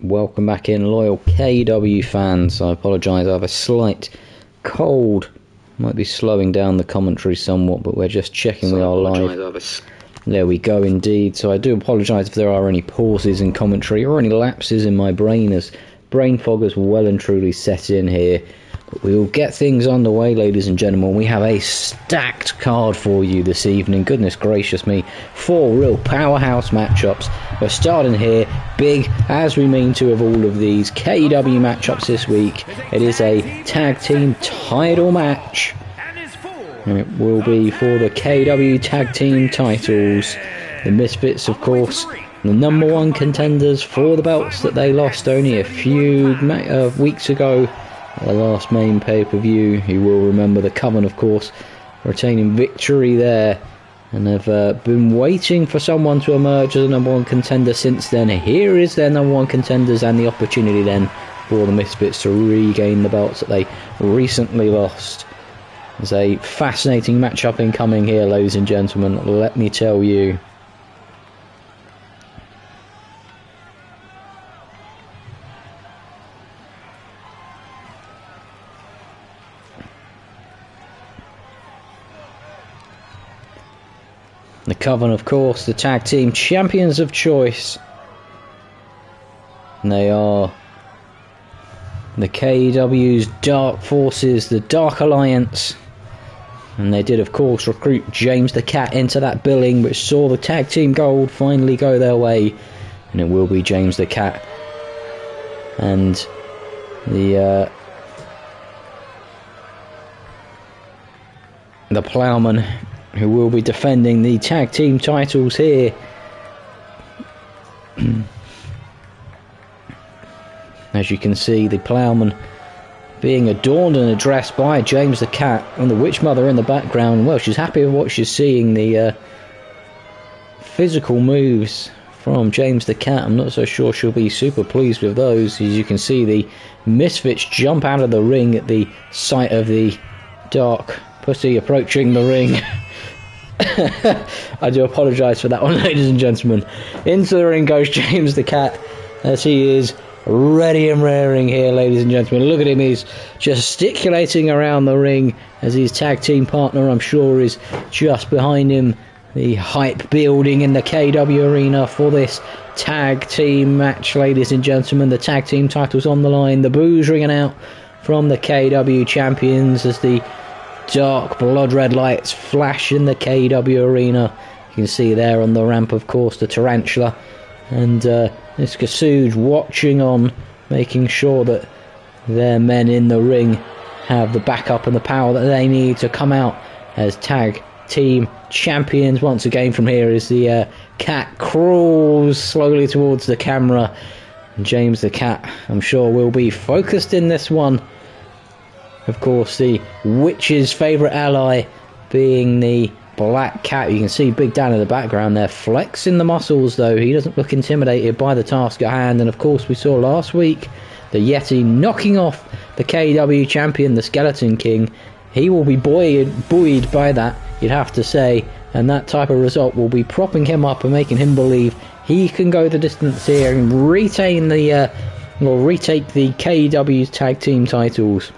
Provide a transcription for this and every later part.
Welcome back in, loyal KEW fans. I apologise, I have a slight cold. Might be slowing down the commentary somewhat, but we're just checking we are live. There we go indeed. So I do apologise if there are any pauses in commentary or any lapses in my brain, as brain fog has well and truly set in here. But we will get things underway, ladies and gentlemen. We have a stacked card for you this evening. Goodness gracious me. 4 real powerhouse matchups. We're starting here big, as we mean to, of all of these KEW matchups this week. It is a tag team title match. And it will be for the KEW tag team titles. The Misfits, of course, the number 1 contenders for the belts that they lost only a few weeks ago. The last main pay-per-view. You will remember the Coven, of course, retaining victory there, and have been waiting for someone to emerge as a number 1 contender since then. Here is their number 1 contenders, and the opportunity then for the Misfits to regain the belts that they recently lost. There's a fascinating matchup incoming here, ladies and gentlemen, let me tell you. The Coven, of course, the tag team champions of choice. And they are the KEW's Dark Forces, the Dark Alliance. And they did, of course, recruit James the Cat into that billing, which saw the tag team gold finally go their way. And it will be James the Cat and the Plowman, who will be defending the tag team titles here. As you can see, the Plowman being adorned and addressed by James the Cat, and the Witch Mother in the background. Well, she's happy with what she's seeing, the physical moves from James the Cat. I'm not so sure she'll be super pleased with those. As you can see, the Misfits jump out of the ring at the sight of the Dark Pussy approaching the ring. I do apologise for that one, ladies and gentlemen. Into the ring goes James the Cat, as he is ready and raring here, ladies and gentlemen. Look at him, he's gesticulating around the ring as his tag team partner, I'm sure, is just behind him. The hype building in the KEW arena for this tag team match, ladies and gentlemen. The tag team titles on the line, the boos ringing out from the KEW champions as the dark blood red lights flash in the KEW arena. You can see there on the ramp, of course, the Tarantula, and this Kasuj watching on, making sure that their men in the ring have the backup and the power that they need to come out as tag team champions once again. From here as the Cat crawls slowly towards the camera. And James the Cat, I'm sure, will be focused in this one. Of course, the Witch's favourite ally being the Black Cat. You can see Big Dan in the background there, flexing the muscles, though. He doesn't look intimidated by the task at hand. And of course, we saw last week the Yeti knocking off the KEW champion, the Skeleton King. He will be buoyed by that, you'd have to say. And that type of result will be propping him up and making him believe he can go the distance here and retain the, or retake the KEW's tag team titles.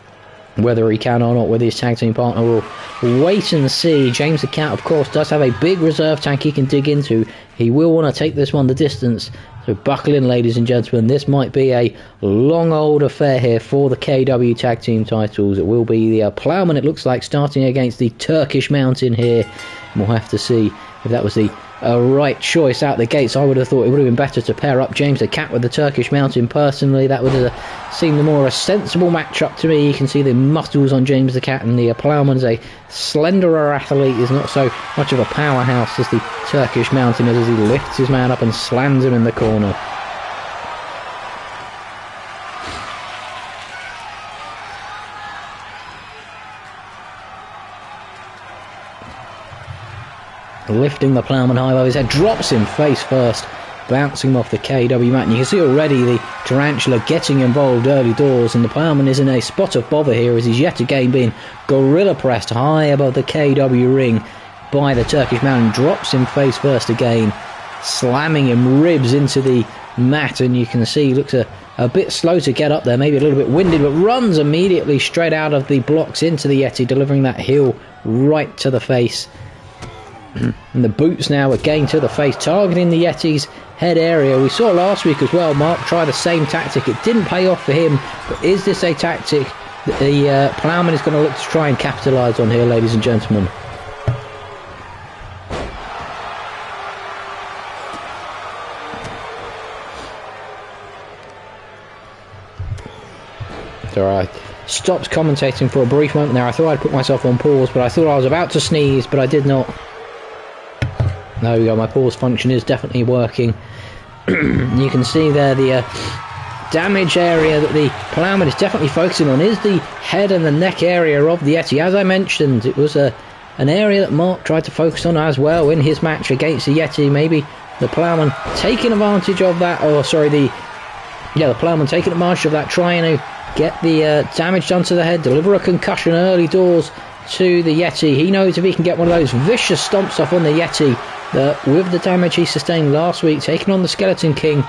Whether he can or not with his tag team partner, we'll wait and see. James the Cat, of course, does have a big reserve tank he can dig into. He will want to take this one the distance. So buckle in, ladies and gentlemen. This might be a long old affair here for the KEW tag team titles. It will be the Plowman, it looks like, starting against the Turkish Mountain here. And we'll have to see if that was the right choice out the gates. I would have thought it would have been better to pair up James the Cat with the Turkish Mountain. Personally, that would have seemed a sensible matchup to me. You can see the muscles on James the Cat, and the Plowman's a slenderer athlete. Is not so much of a powerhouse as the Turkish Mountain is, as he lifts his man up and slams him in the corner. Lifting the Plowman high above his head, drops him face first, bouncing him off the KEW mat. And you can see already the Tarantula getting involved early doors, and the Plowman is in a spot of bother here as he's yet again being gorilla pressed high above the KEW ring by the Turkish Mountain. Drops him face first again, slamming him ribs into the mat, and you can see he looks a bit slow to get up there, maybe a little bit winded, but runs immediately straight out of the blocks into the Yeti, delivering that heel right to the face. And the boots now again to the face, targeting the Yeti's head area. We saw last week as well, Mark try the same tactic. It didn't pay off for him, but is this a tactic that the Ploughman is going to look to try and capitalise on here, ladies and gentlemen? I stopped commentating for a brief moment there. I thought I'd put myself on pause, but I thought I was about to sneeze, but I did not. There we go, my pause function is definitely working. You can see there the damage area that the Ploughman is definitely focusing on is the head and the neck area of the Yeti. As I mentioned, it was an area that Mark tried to focus on as well in his match against the Yeti. Maybe the Ploughman taking advantage of that, the Ploughman taking advantage of that, trying to get the damage done to the head, deliver a concussion early doors to the Yeti. He knows if he can get one of those vicious stomps off on the Yeti, that with the damage he sustained last week, taking on the Skeleton King,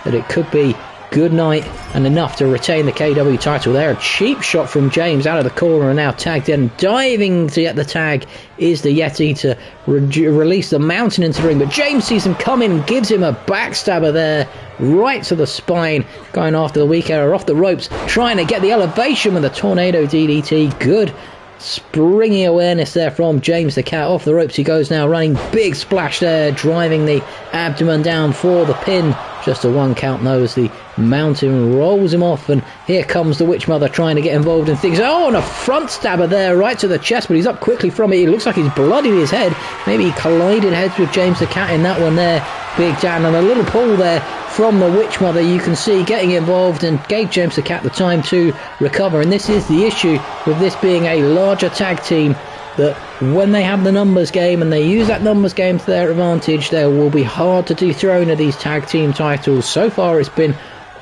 that it could be good night and enough to retain the KEW title there. A cheap shot from James out of the corner, and now tagged in, diving to get the tag is the Yeti to release the mountain into the ring, but James sees him coming, gives him a backstabber there right to the spine, going after the weak area off the ropes, trying to get the elevation with a tornado DDT. Good springy awareness there from James the Cat. Off the ropes he goes now, running big splash there, driving the abdomen down for the pin. Just a 1 count though as the mountain rolls him off, and here comes the Witch Mother trying to get involved in things. Oh, and a front stabber there right to the chest, but he's up quickly from it. He looks like he's bloodied his head. Maybe he collided heads with James the Cat in that one there. Big Dan, and a little pull there from the Witch Mother, you can see, getting involved and gave James the Cat the time to recover. And this is the issue with this being a larger tag team, that when they have the numbers game and they use that numbers game to their advantage, they will be hard to dethrone of these tag team titles. So far it's been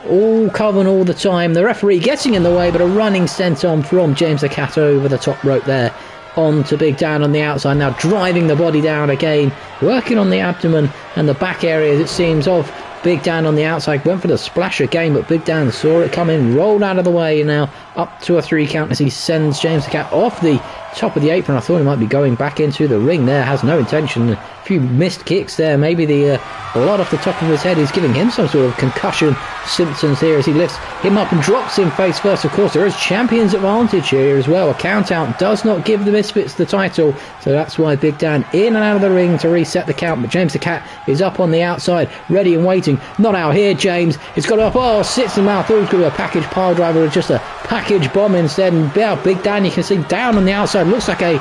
all Coven all the time, the referee getting in the way, but a running senton from James the Cat over the top rope there on to Big Dan on the outside, now driving the body down again, working on the abdomen and the back areas, it seems, of Big Dan on the outside. Went for the splash again, but Big Dan saw it coming, rolled out of the way, and now up to a 3 count as he sends James the Cat off the top of the apron. I thought he might be going back into the ring there, has no intention. A few missed kicks there, maybe the blood off the top of his head is giving him some sort of concussion symptoms here as he lifts him up and drops him face first. Of course, there is champion's advantage here as well. A count out does not give the Misfits the title, so that's why Big Dan in and out of the ring to reset the count. But James the Cat is up on the outside, ready and waiting. Not out here, James. It's got up. Oh, sits him out. Thought it was going to be a package pile driver, or just a package bomb instead. And Big Dan, you can see down on the outside, looks like a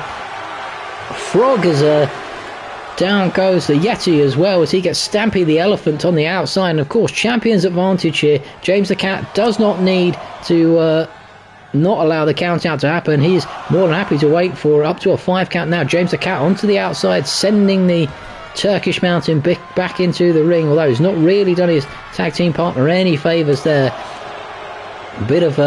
frog as down goes the Yeti as well as he gets Stampy the Elephant on the outside. And of course, champion's advantage here. James the Cat does not need to not allow the count out to happen. He's more than happy to wait for up to a 5 count now. James the Cat onto the outside, sending the Turkish Mountain back into the ring, although he's not really done his tag team partner any favours there. A bit of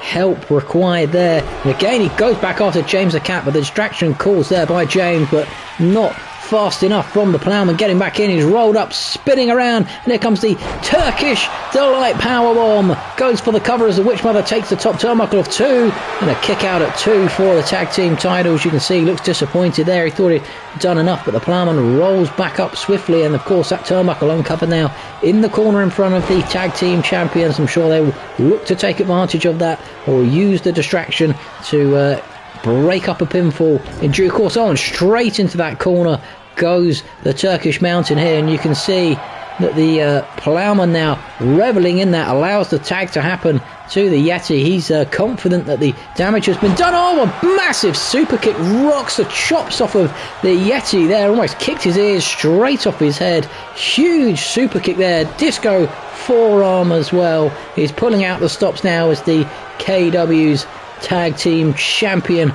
help required there, and again he goes back after James the Cat, but the distraction caused there by James, but not fast enough from the Ploughman. Getting back in, he's rolled up, spinning around, and here comes the Turkish Delight Powerbomb. Goes for the cover as the Witch Mother takes the top turnbuckle of 2, and a kick out at 2 for the tag team titles. You can see he looks disappointed there. He thought he'd done enough, but the Ploughman rolls back up swiftly, and of course that turnbuckle uncovered now in the corner in front of the tag team champions. I'm sure they will look to take advantage of that, or use the distraction to break up a pinfall in due course. On straight into that corner goes the Turkish Mountain here, and you can see that the Ploughman now reveling in that, allows the tag to happen to the Yeti. He's confident that the damage has been done. Oh, a massive super kick rocks the chops off of the Yeti there, almost kicked his ears straight off his head. Huge super kick there, disco forearm as well. He's pulling out the stops now as the KEW's tag team champion.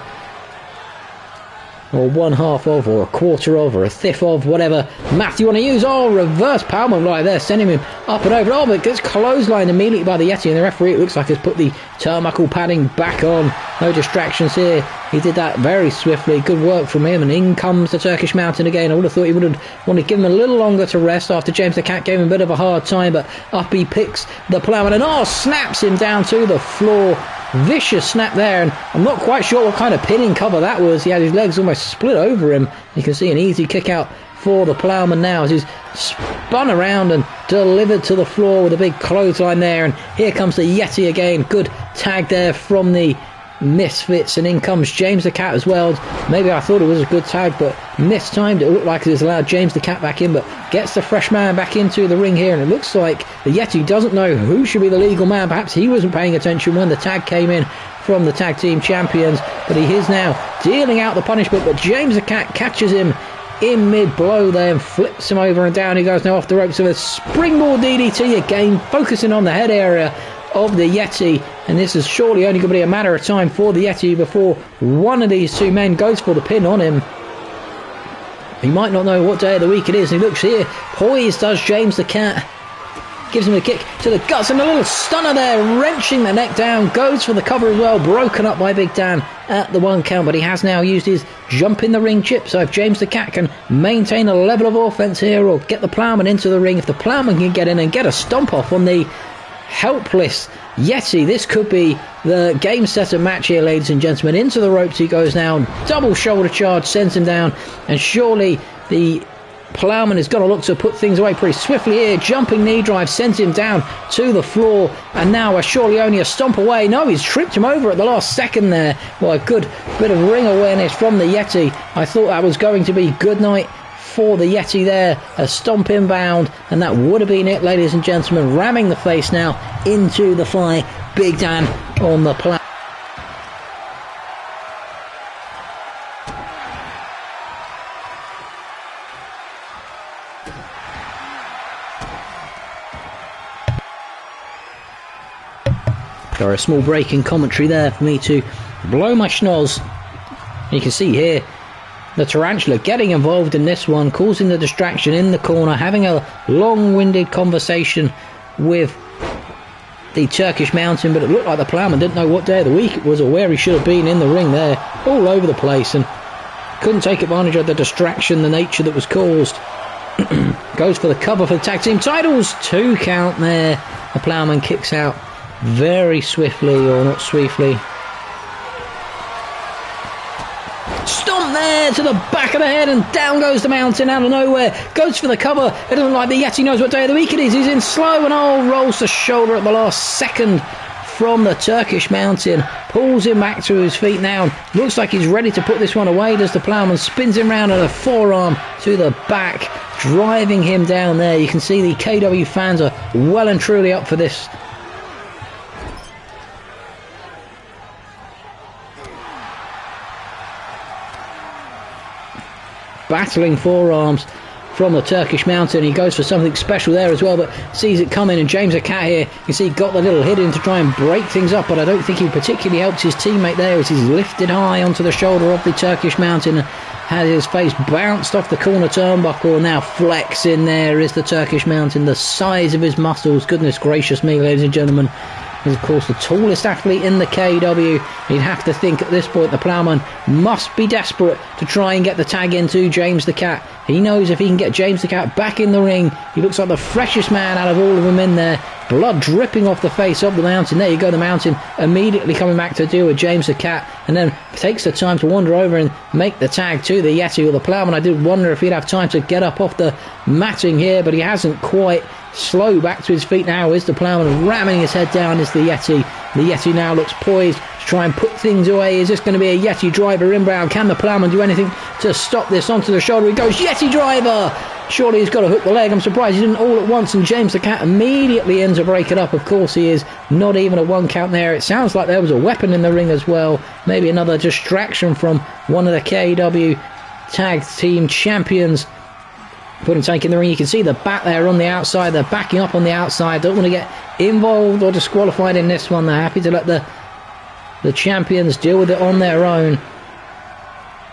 or one half of, or a quarter of, or a fifth of, whatever math you want to use. Oh, reverse powerbomb right there, sending him up and over. Oh, but gets clotheslined immediately by the Yeti, and the referee, it looks like, has put the turnbuckle padding back on. No distractions here. He did that very swiftly. Good work from him, and in comes the Turkish Mountain again. I would have thought he would have wanted to give him a little longer to rest after James the Cat gave him a bit of a hard time, but up he picks the Ploughman, and snaps him down to the floor. Vicious snap there, and I'm not quite sure what kind of pinning cover that was. He had his legs almost split over him. You can see an easy kick out for the Ploughman now as he's spun around and delivered to the floor with a big clothesline there. And here comes the Yeti again. Good tag there from the Misfits, and in comes James the Cat as well. Maybe I thought it was a good tag, but mistimed. It looked like it has allowed James the Cat back in, but gets the fresh man back into the ring here, and it looks like the Yeti doesn't know who should be the legal man. Perhaps he wasn't paying attention when the tag came in from the tag team champions, but he is now dealing out the punishment. But James the Cat catches him in mid-blow there and flips him over, and down he goes now off the ropes with a springboard DDT again, focusing on the head area of the Yeti, and this is surely only going to be a matter of time for the Yeti before one of these two men goes for the pin on him. He might not know what day of the week it is, and he looks here, poised does James the Cat, gives him a kick to the guts, and a little stunner there, wrenching the neck down, goes for the cover as well, broken up by Big Dan at the 1 count, but he has now used his jump in the ring chip, so if James the Cat can maintain a level of offense here, or get the Ploughman into the ring, if the Ploughman can get in and get a stomp off on the helpless Yeti, this could be the game setter match here, ladies and gentlemen. Into the ropes he goes now, double shoulder charge sends him down, and surely the Ploughman is going to look to put things away pretty swiftly here. Jumping knee drive sends him down to the floor, and now surely only a stomp away. No, he's tripped him over at the last second there. Well, a good bit of ring awareness from the Yeti. I thought that was going to be good night for the Yeti there, a stomp inbound, and that would have been it, ladies and gentlemen. Ramming the face now into the fly, Big Dan on the Ploughman. Or a small break in commentary there for me to blow my schnoz. You can see here the Tarantula getting involved in this one, causing the distraction in the corner, having a long-winded conversation with the Turkish Mountain, but it looked like the Ploughman didn't know what day of the week it was or where he should have been in the ring there, all over the place, and couldn't take advantage of the distraction, the nature that was caused. Goes for the cover for the tag team titles. 2 count there. The Ploughman kicks out very swiftly, or not swiftly. Stomp there to the back of the head, and down goes the Mountain out of nowhere. Goes for the cover. It doesn't like the Yeti knows what day of the week it is. He's in slow, and rolls the shoulder at the last second from the Turkish Mountain. Pulls him back to his feet now. Looks like he's ready to put this one away. Does the Ploughman, spins him round and a forearm to the back, driving him down there. You can see the KEW fans are well and truly up for this. Battling forearms from the Turkish Mountain. He goes for something special there as well, but sees it coming, and James the Cat here, you see, got the little hit in to try and break things up, but I don't think he particularly helps his teammate there as he's lifted high onto the shoulder of the Turkish Mountain, has his face bounced off the corner turnbuckle, and now flexing there is the Turkish Mountain, the size of his muscles. Goodness gracious me, ladies and gentlemen. He's, of course, the tallest athlete in the KEW. You'd have to think at this point the Ploughman must be desperate to try and get the tag into James the Cat. He knows if he can get James the Cat back in the ring, he looks like the freshest man out of all of them in there. Blood dripping off the face of the Mountain. There you go, the Mountain immediately coming back to deal with James the Cat, and then takes the time to wander over and make the tag to the Yeti or the Ploughman. I did wonder if he'd have time to get up off the matting here, but he hasn't quite. Slow back to his feet now is the Ploughman, ramming his head down is the Yeti. The Yeti now looks poised to try and put things away. Is this going to be a Yeti driver inbound? Can the Ploughman do anything to stop this? Onto the shoulder he goes. Yeti driver! Surely he's got to hook the leg. I'm surprised he didn't all at once, and James the Cat immediately ends to break it up. Of course he is. Not even a 1 count there. It sounds like there was a weapon in the ring as well. Maybe another distraction from one of the KEW tag team champions. Putting tank in the ring. You can see the bat there on the outside. They're backing up on the outside. Don't want to get involved or disqualified in this one. They're happy to let the champions deal with it on their own.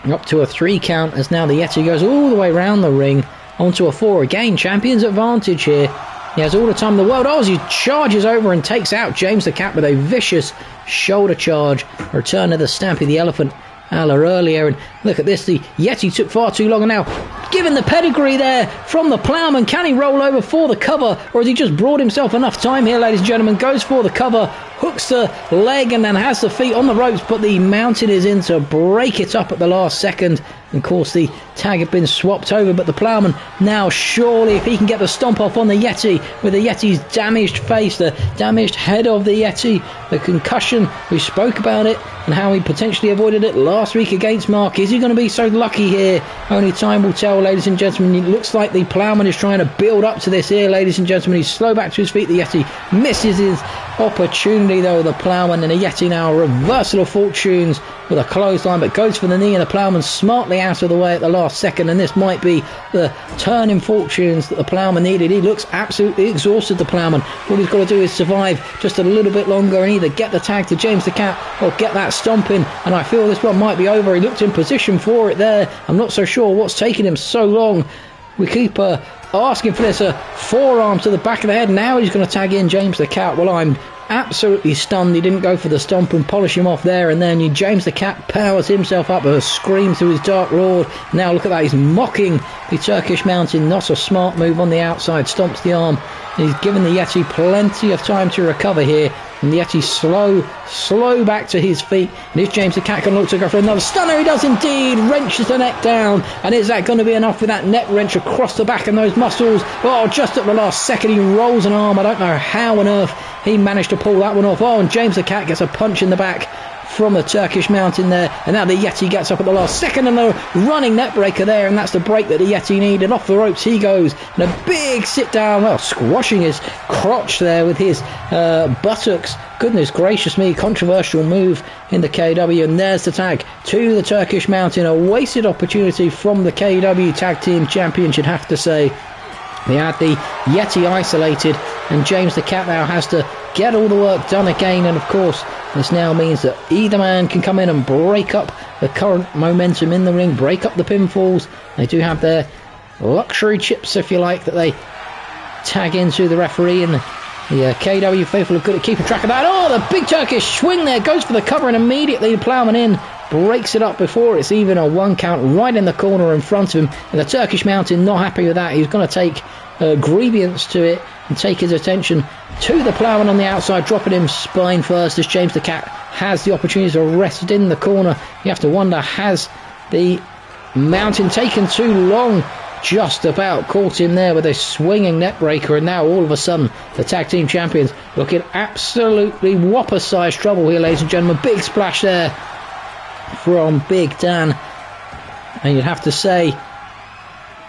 Up to a 3 count as now the Yeti goes all the way around the ring onto a 4 again. Champion's advantage here. He has all the time in the world. Oh, as he charges over and takes out James the Cat with a vicious shoulder charge. Return of the Stampy the Elephant earlier, and look at this, the Yeti took far too long, and now given the pedigree there from the Ploughman, can he roll over for the cover, or has he just brought himself enough time here, ladies and gentlemen? Goes for the cover, hooks the leg and then has the feet on the ropes, but the mountain is in to break it up at the last second. And of course the tag had been swapped over, but the Ploughman now, surely if he can get the stomp off on the Yeti, with the Yeti's damaged face, the damaged head of the Yeti, the concussion, we spoke about it and how he potentially avoided it last week against Mark. Is he going to be so lucky here? Only time will tell, ladies and gentlemen. It looks like the Ploughman is trying to build up to this here, ladies and gentlemen. He's slow back to his feet. The Yeti misses his opportunity though, the Ploughman, and the Yeti now reversal of fortunes with a clothesline, but goes for the knee, and the Ploughman smartly out of the way at the last second, and this might be the turn in fortunes that the Ploughman needed. He looks absolutely exhausted, the Ploughman. All he's got to do is survive just a little bit longer and either get the tag to James the Cat or get that stomp in, and I feel this one might be over. He looked in position for it there. I'm not so sure what's taking him so long. We keep asking for this forearm to the back of the head. Now he's going to tag in James the Cat. Well, I'm absolutely stunned he didn't go for the stomp and polish him off there, and then James the Cat powers himself up with a scream to his Dark Lord. Now look at that, he's mocking the Turkish Mountain. Not a smart move on the outside, stomps the arm. He's given the Yeti plenty of time to recover here, and the Yeti slow back to his feet. And is James the Cat going to look to go for another stunner? He does indeed. Wrenches the neck down, and is that going to be enough with that neck wrench across the back and those muscles? Oh, just at the last second he rolls an arm. I don't know how on earth he managed to pull that one off. Oh, and James the Cat gets a punch in the back from the Turkish Mountain there, and now the Yeti gets up at the last second, and a running net breaker there, and that's the break that the Yeti needed. Off the ropes he goes, and a big sit down, well, squashing his crotch there with his buttocks. Goodness gracious me, controversial move in the KEW, and there's the tag to the Turkish Mountain. A wasted opportunity from the KEW Tag Team Champions, you'd have to say. They had the Yeti isolated, and James the Cat now has to get all the work done again, and of course this now means that either man can come in and break up the current momentum in the ring, break up the pinfalls. They do have their luxury chips, if you like, that they tag into the referee, and the KEW faithful are good at keeping track of that. Oh, the big Turkish swing there, goes for the cover, and immediately the Ploughman in breaks it up before it's even a 1 count, right in the corner in front of him. And the Turkish Mountain not happy with that. He's going to take grievance to it and take his attention to the Ploughman on the outside, dropping him spine first as James the Cat has the opportunity to rest in the corner. You have to wonder, has the Mountain taken too long? Just about caught him there with a swinging net breaker, and now all of a sudden the Tag Team Champions looking absolutely whopper sized trouble here, ladies and gentlemen. Big splash there from Big Dan, and you'd have to say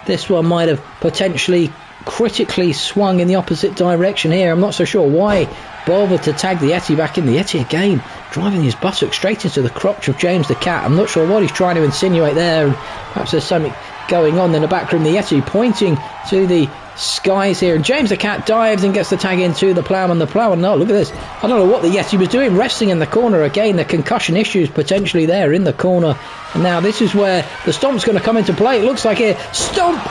this one might have potentially critically swung in the opposite direction here. I'm not so sure why bothered to tag the Yeti back in. The Yeti again driving his buttock straight into the crotch of James the Cat. I'm not sure what he's trying to insinuate there, and perhaps there's something going on in the back room. The Yeti pointing to the skies here, and James the Cat dives and gets the tag into the Ploughman. The Ploughman, no, look at this, I don't know what the Yeti was doing, resting in the corner again. The concussion issues potentially there in the corner, and now this is where the stomp's going to come into play. It looks like here, stomp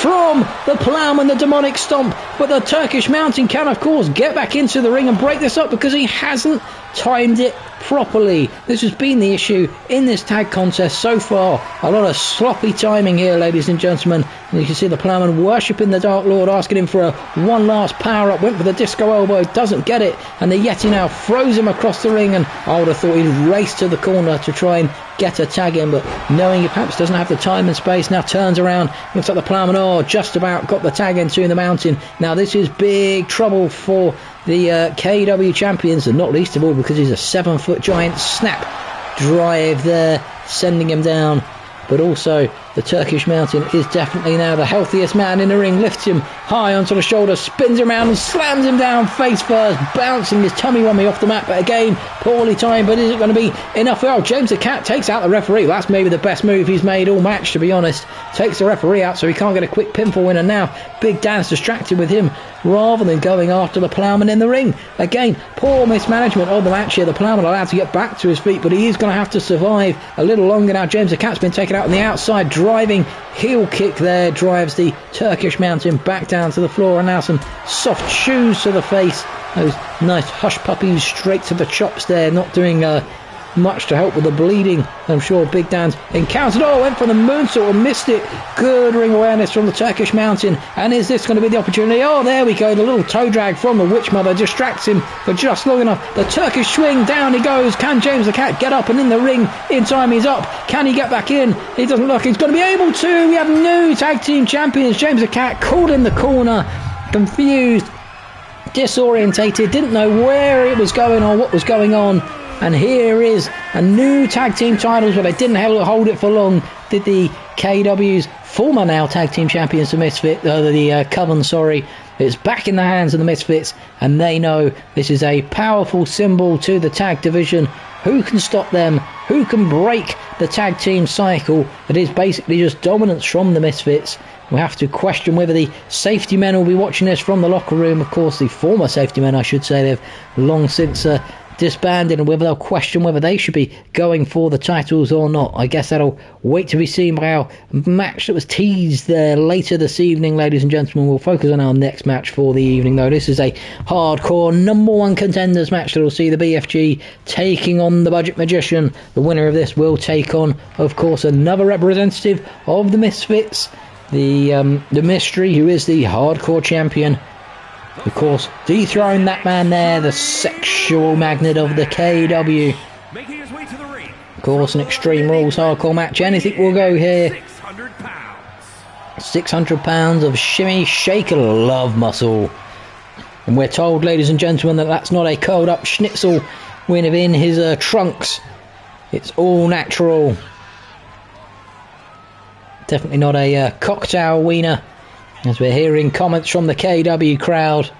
from the Ploughman, the demonic stomp, but the Turkish Mountain can of course get back into the ring and break this up because he hasn't timed it properly. This has been the issue in this tag contest so far. A lot of sloppy timing here, ladies and gentlemen. And you can see the Ploughman worshipping the Dark Lord, asking him for a one last power up. Went for the disco elbow, doesn't get it, and the Yeti now throws him across the ring, and I would have thought he'd race to the corner to try and get a tag in, but knowing he perhaps doesn't have the time and space, now turns around, looks like the Ploughman, oh, just about got the tag into the Mountain. Now this is big trouble for the KEW Champions, and not least of all because he's a 7-foot giant. Snap drive there, sending him down, but also The Turkish Mountain is definitely now the healthiest man in the ring. Lifts him high onto the shoulder, spins him around and slams him down face first, bouncing his tummy rummy off the mat. But again, poorly timed, but is it going to be enough? Well, James the Cat takes out the referee. That's maybe the best move he's made all match, to be honest. Takes the referee out so he can't get a quick pinfall win, and now Big Dan's distracted with him rather than going after the Ploughman in the ring. Again, poor mismanagement of the match here. The Ploughman allowed to get back to his feet, but he is going to have to survive a little longer now. James the Cat's been taken out on the outside. Driving heel kick there drives the Turkish Mountain back down to the floor, and now some soft shoes to the face. Those nice hush puppies straight to the chops there, not doing much to help with the bleeding. I'm sure Big Dan's encountered. Oh, went for the moonsault and missed it. Good ring awareness from the Turkish Mountain. And is this going to be the opportunity? Oh, there we go. The little toe drag from the Witch Mother distracts him for just long enough. The Turkish swing, down he goes. Can James the Cat get up and in the ring in time? He's up. Can he get back in? He doesn't look. He's going to be able to. We have new tag team champions. James the Cat caught in the corner, confused, disorientated, didn't know where it was going or what was going on. And here is a new tag team titles, but they didn't hold it for long. Did the KEW's former now tag team champions, the Misfits, the Coven, sorry. It's back in the hands of the Misfits, and they know this is a powerful symbol to the tag division. Who can stop them? Who can break the tag team cycle that is basically just dominance from the Misfits? We have to question whether the safety men will be watching this from the locker room. Of course, the former safety men, I should say, they've long since disbanded, and whether they'll question whether they should be going for the titles or not. I guess that'll wait to be seen by our match that was teased there later this evening, ladies and gentlemen. We'll focus on our next match for the evening, though. This is a hardcore number one contenders match that will see the BFG taking on the Budget Magician. The winner of this will take on, of course, another representative of the Misfits, the Mystery, who is the hardcore champion. Of course, dethrone that man there, the sexual magnet of the KEW. Of course, an Extreme Rules hardcore match. Anything will go here. 600 pounds of shimmy, shake, and love muscle. And we're told, ladies and gentlemen, that that's not a curled up schnitzel within his trunks. It's all natural. Definitely not a cocktail wiener, as we're hearing comments from the KEW crowd.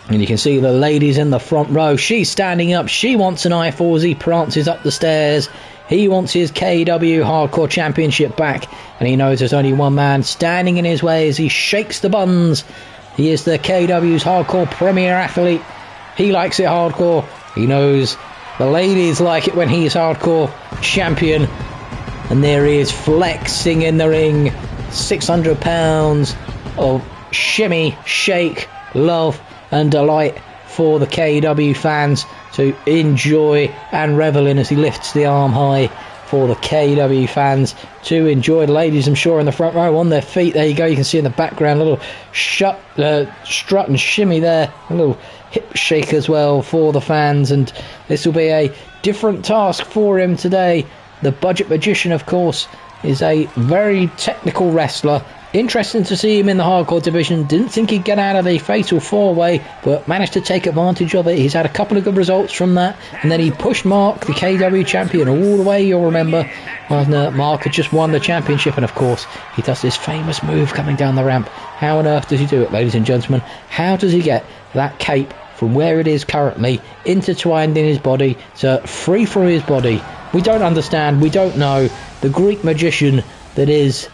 And you can see the ladies in the front row. She's standing up. She wants an I-4 as he prances up the stairs. He wants his KEW Hardcore Championship back. And he knows there's only one man standing in his way as he shakes the buns. He is the KEW's Hardcore Premier Athlete. He likes it hardcore. He knows the ladies like it when he's Hardcore Champion. And there he is, flexing in the ring. 600 pounds of shimmy, shake, love and delight for the KEW fans to enjoy and revel in as he lifts the arm high for the KEW fans to enjoy. The ladies, I'm sure, in the front row on their feet. There you go. You can see in the background a little strut and shimmy there. A little hip shake as well for the fans. And this will be a different task for him today. The Budget Magician, of course, is a very technical wrestler. Interesting to see him in the hardcore division. Didn't think he'd get out of the fatal four-way, but managed to take advantage of it. He's had a couple of good results from that, and then he pushed Mark, the KEW champion, all the way, you'll remember, when Mark had just won the championship. And of course, he does this famous move coming down the ramp. How on earth does he do it, ladies and gentlemen? How does he get that cape from where it is currently intertwined in his body to free from his body? We don't understand, we don't know. The Greek magician that is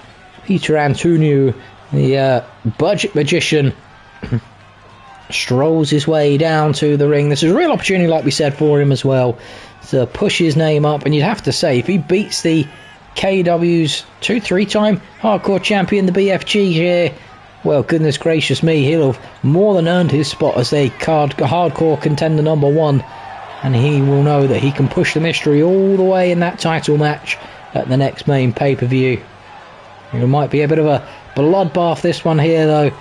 Peter Antoniou, the Budget Magician, strolls his way down to the ring. This is a real opportunity, like we said, for him as well, to push his name up. And you'd have to say, if he beats the KEW's 2-3-time hardcore champion, the BFG here, well, goodness gracious me, he'll have more than earned his spot as a hardcore contender number one. And he will know that he can push the Mystery all the way in that title match at the next main pay-per-view. It might be a bit of a bloodbath, this one here, though,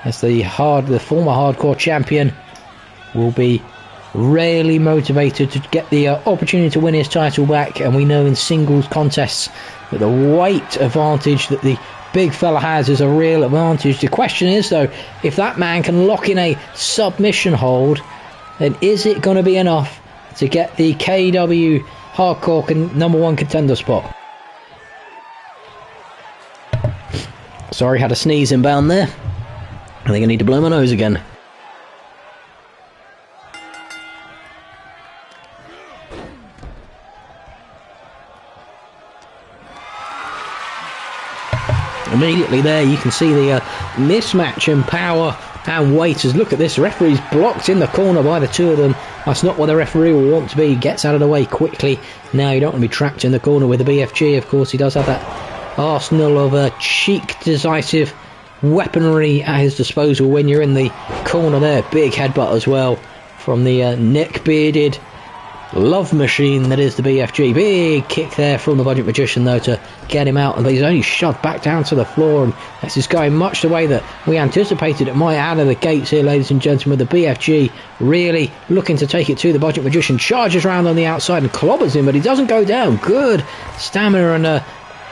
as the former hardcore champion will be really motivated to get the opportunity to win his title back. And we know in singles contests that the weight advantage that the big fella has is a real advantage. The question is, though, if that man can lock in a submission hold, then is it going to be enough to get the KEW hardcore number one contender spot? Sorry, had a sneeze inbound there. I think I need to blow my nose again. Immediately there you can see the mismatch in power and weight. As look at this, referee's blocked in the corner by the two of them. That's not where the referee will want to be. Gets out of the way quickly. Now you don't want to be trapped in the corner with the BFG. Of course, he does have that arsenal of cheek decisive weaponry at his disposal when you're in the corner there. Big headbutt as well from the neck bearded love machine that is the BFG. Big kick there from the Budget Magician though to get him out, but he's only shoved back down to the floor, and this is going much the way that we anticipated it might out of the gates here, ladies and gentlemen. The BFG really looking to take it to the Budget Magician. Charges around on the outside and clobbers him, but he doesn't go down. Good stamina and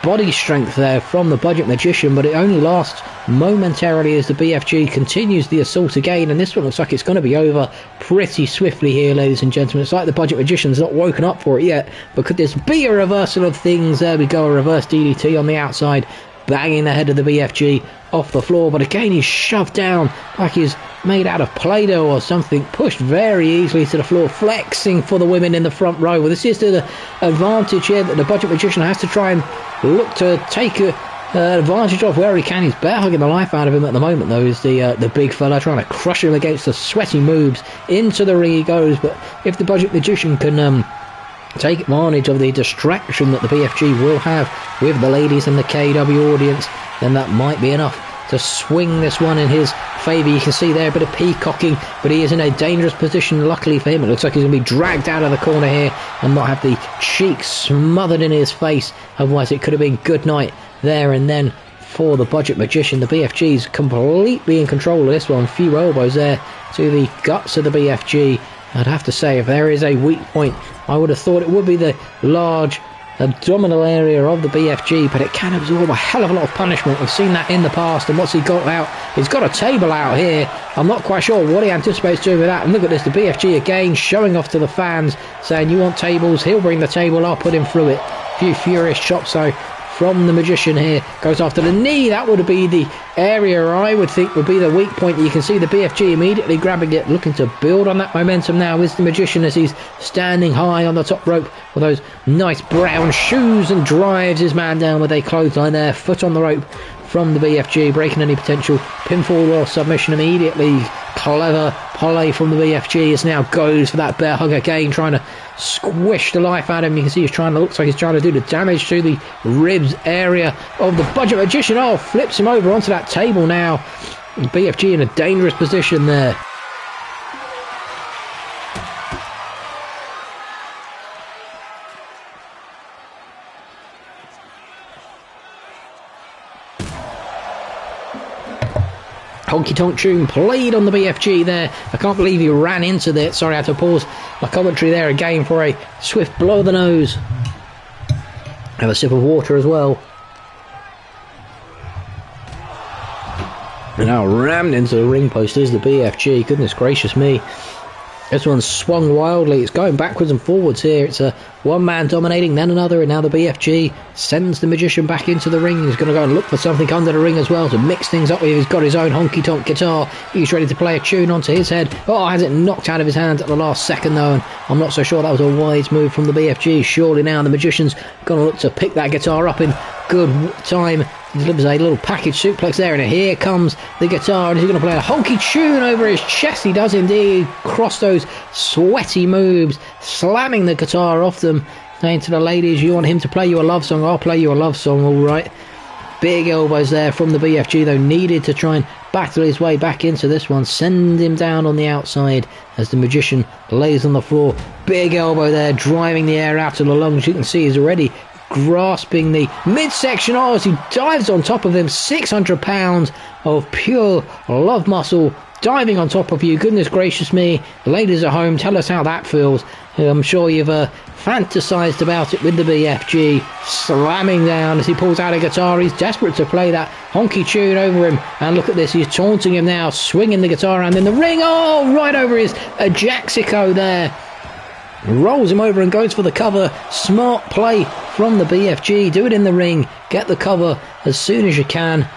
body strength there from the Budget Magician, but it only lasts momentarily as the BFG continues the assault again, and this one looks like it's going to be over pretty swiftly here, ladies and gentlemen. It's like the Budget Magician's not woken up for it yet, but could this be a reversal of things? There we go, a reverse DDT on the outside, banging the head of the BFG off the floor, but again he's shoved down like he's made out of Play-Doh or something, pushed very easily to the floor, flexing for the women in the front row. Well, this is to the advantage here that the Budget Magician has to try and look to take advantage of where he can. He's bear hugging the life out of him at the moment though, is the big fella, trying to crush him against the sweaty moves. Into the ring he goes, but if the Budget Magician can take advantage of the distraction that the BFG will have with the ladies and the KEW audience, then that might be enough to swing this one in his favour. You can see there a bit of peacocking, but he is in a dangerous position. Luckily for him, it looks like he's going to be dragged out of the corner here and not have the cheeks smothered in his face. Otherwise it could have been good night there and then for the Budget Magician. The BFG's completely in control of this one. A few elbows there to the guts of the BFG. I'd have to say, if there is a weak point, I would have thought it would be the large abdominal area of the BFG, but it can absorb a hell of a lot of punishment. We've seen that in the past, and what's he got out? He's got a table out here. I'm not quite sure what he anticipates doing with that. And look at this, the BFG again showing off to the fans, saying you want tables, he'll bring the table, I'll put him through it. A few furious chops though from the Magician here, goes after the knee. That would be the area I would think would be the weak point. You can see the BFG immediately grabbing it, looking to build on that momentum now is the Magician as he's standing high on the top rope with those nice brown shoes and drives his man down with a clothesline there, foot on the rope from the BFG, breaking any potential pinfall or submission immediately. Clever play from the BFG as now goes for that bear hug again, trying to squish the life out of him. You can see looks like he's trying to do the damage to the ribs area of the Budget Magician. Oh, flips him over onto that table now. BFG in a dangerous position there. Honky Tonk Tune played on the BFG there. I can't believe he ran into that. Sorry, I had to pause my commentary there again for a swift blow of the nose. Have a sip of water as well. And now rammed into the ring post is the BFG. Goodness gracious me. This one's swung wildly. It's going backwards and forwards here. It's a one man dominating, then another, and now the BFG sends the Magician back into the ring. He's going to go and look for something under the ring as well to mix things up with. He's got his own honky tonk guitar. He's ready to play a tune onto his head. Oh, has it knocked out of his hands at the last second though, and I'm not so sure that was a wise move from the BFG. Surely now the Magician's going to look to pick that guitar up in good time. He delivers a little package suplex there, and here comes the guitar, and he's going to play a honky tune over his chest. He does indeed cross those sweaty moves, slamming the guitar off them, saying to the ladies, you want him to play you a love song, I'll play you a love song, alright. Big elbows there from the BFG though, needed to try and battle his way back into this one, send him down on the outside as the Magician lays on the floor. Big elbow there, driving the air out of the lungs. You can see he's already grasping the midsection as he dives on top of him. 600 pounds of pure love muscle diving on top of you. Goodness gracious me. Ladies at home, tell us how that feels. I'm sure you've fantasized about it with the BFG slamming down as he pulls out a guitar. He's desperate to play that honky tune over him, and look at this, he's taunting him now, swinging the guitar around in the ring. Oh, right over his Ajaxico there. Rolls him over and goes for the cover. Smart play from the BFG. Do it in the ring. Get the cover as soon as you can.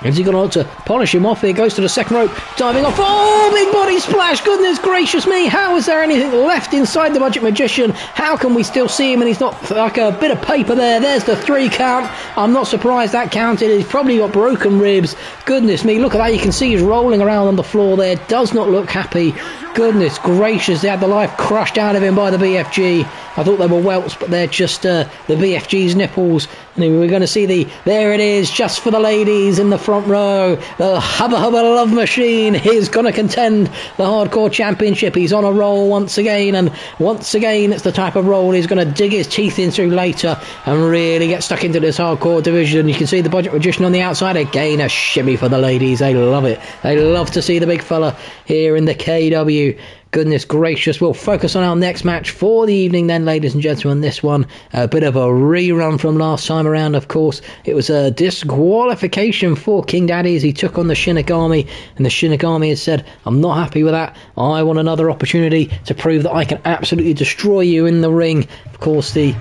Is he going to look to polish him off? Here goes to the second rope, diving off. Oh, big body splash. Goodness gracious me. How is there anything left inside the Budget Magician? How can we still see him and he's not like a bit of paper there? There's the 3 count. I'm not surprised that counted. He's probably got broken ribs. Goodness me. Look at that. You can see he's rolling around on the floor there. Does not look happy. Goodness gracious. They had the life crushed out of him by the BFG. I thought they were welts, but they're just the BFG's nipples. And we're going to see there it is, just for the ladies in the front row. The Hubba Hubba Love Machine is going to contend the Hardcore Championship. He's on a roll once again, and once again it's the type of roll he's going to dig his teeth into later and really get stuck into this Hardcore division. You can see the Budget Magician on the outside. Again, a shimmy for the ladies. They love it. They love to see the big fella here in the KEW. Goodness gracious. We'll focus on our next match for the evening then, ladies and gentlemen. This one, a bit of a rerun from last time around, of course. It was a disqualification for King Daddy as he took on the Shinigami, and the Shinigami has said, I'm not happy with that. I want another opportunity to prove that I can absolutely destroy you in the ring. Of course, the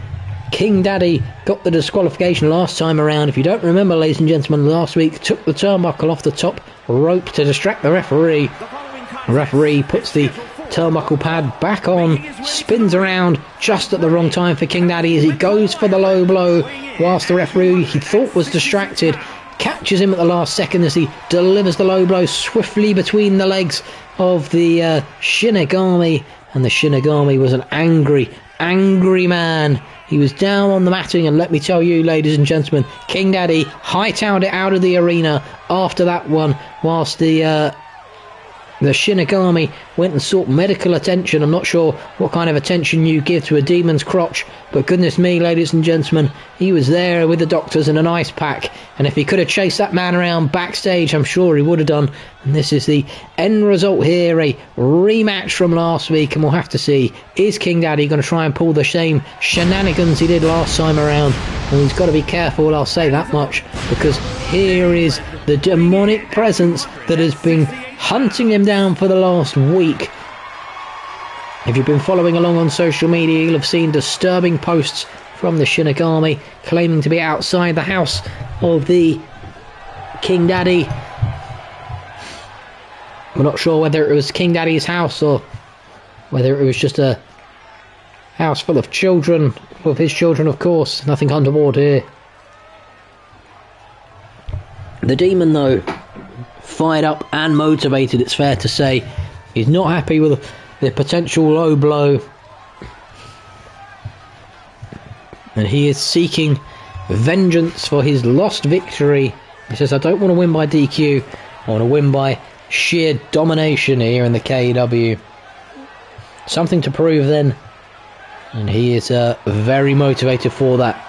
King Daddy got the disqualification last time around. If you don't remember, ladies and gentlemen, last week took the turnbuckle off the top rope to distract the referee. The referee puts the turnbuckle pad back on, spins around just at the wrong time for King Daddy as he goes for the low blow, whilst the referee he thought was distracted catches him at the last second as he delivers the low blow swiftly between the legs of the Shinigami. And the Shinigami was an angry man. He was down on the matting, and let me tell you, ladies and gentlemen, King Daddy hightailed it out of the arena after that one, whilst the Shinigami went and sought medical attention. I'm not sure what kind of attention you give to a demon's crotch, but goodness me, ladies and gentlemen, he was there with the doctors in an ice pack, and if he could have chased that man around backstage, I'm sure he would have done. And this is the end result here, a rematch from last week, and we'll have to see, is King Daddy going to try and pull the same shenanigans he did last time around? And he's got to be careful, I'll say that much, because here is the demonic presence that has been hunting him down for the last week. If you've been following along on social media, you'll have seen disturbing posts from the Shinigami claiming to be outside the house of the King Daddy. We're not sure whether it was King Daddy's house or whether it was just a house full of children, of his children, of course. Nothing untoward here. The demon, though, fired up and motivated, it's fair to say. He's not happy with the potential low blow, and he is seeking vengeance for his lost victory. He says, I don't want to win by DQ, I want to win by sheer domination here in the KEW. Something to prove then, and he is very motivated for that.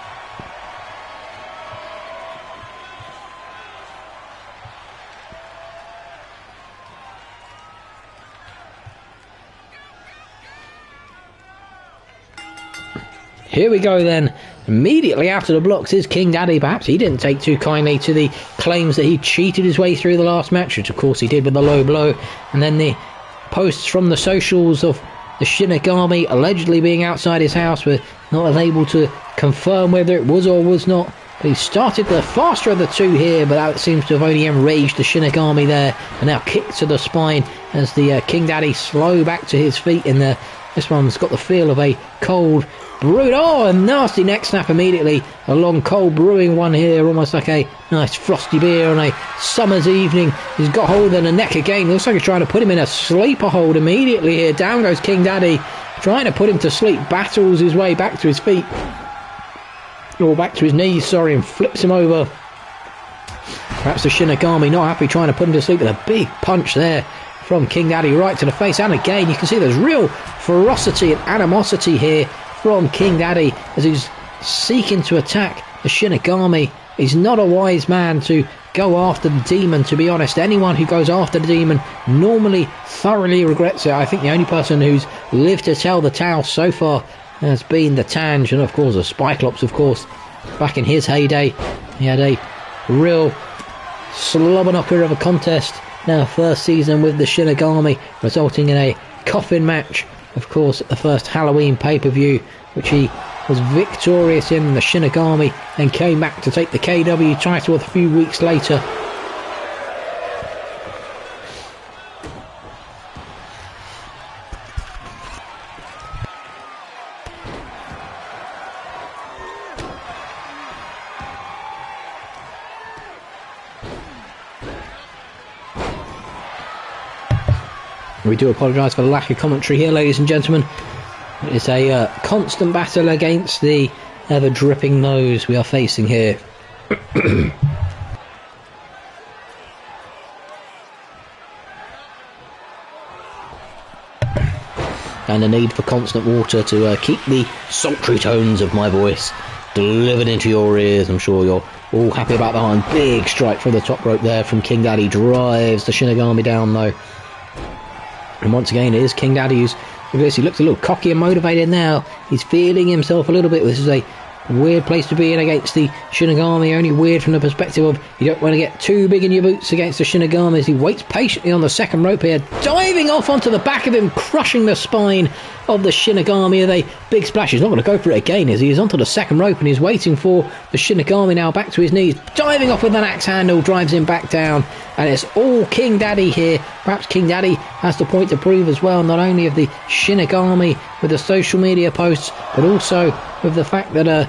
Here we go then. Immediately after the blocks is King Daddy. Perhaps he didn't take too kindly to the claims that he cheated his way through the last match, which of course he did with the low blow. And then the posts from the socials of the Shinigami allegedly being outside his house were not able to confirm whether it was or was not. But he started the faster of the two here, but that seems to have only enraged the Shinigami there. And now kicked to the spine as the King Daddy slow back to his feet in there. This one's got the feel of a cold brewed. Oh, a nasty neck snap immediately. A long cold brewing one here, almost like a nice frosty beer on a summer's evening. He's got hold of the neck again. Looks like he's trying to put him in a sleeper hold immediately here. Down goes King Daddy, trying to put him to sleep. Battles his way back to his feet, or back to his knees, sorry, and flips him over. Perhaps the Shinigami not happy, trying to put him to sleep with a big punch there from King Daddy right to the face. And again, you can see there's real ferocity and animosity here from King Daddy as he's seeking to attack the Shinigami. He's not a wise man to go after the demon, to be honest. Anyone who goes after the demon normally thoroughly regrets it. I think the only person who's lived to tell the tale so far has been the Tange, and of course the Spyclops, of course. Back in his heyday, he had a real slobber knocker of a contest now first season with the Shinigami, resulting in a coffin match, of course, at the first Halloween pay-per-view, which he was victorious in. The Shinigami and came back to take the KEW title a few weeks later. We do apologise for the lack of commentary here, ladies and gentlemen. It's a constant battle against the ever-dripping nose we are facing here. And the need for constant water to keep the sultry tones of my voice delivered into your ears. I'm sure you're all happy about that one. Big strike from the top rope there from King Daddy. Drives the Shinigami down though. And once again, it is King Daddy who's... He looks a little cocky and motivated now. He's feeling himself a little bit. This is a weird place to be in against the Shinigami. Only weird from the perspective of you don't want to get too big in your boots against the Shinigami as he waits patiently on the second rope here. Diving off onto the back of him, crushing the spine of the Shinigami with a big splash. He's not going to go for it again as he is onto the second rope and he's waiting for the Shinigami now back to his knees. Diving off with an axe handle, drives him back down. And it's all King Daddy here. Perhaps King Daddy has the point to prove as well, not only of the Shinigami with the social media posts, but also with the fact that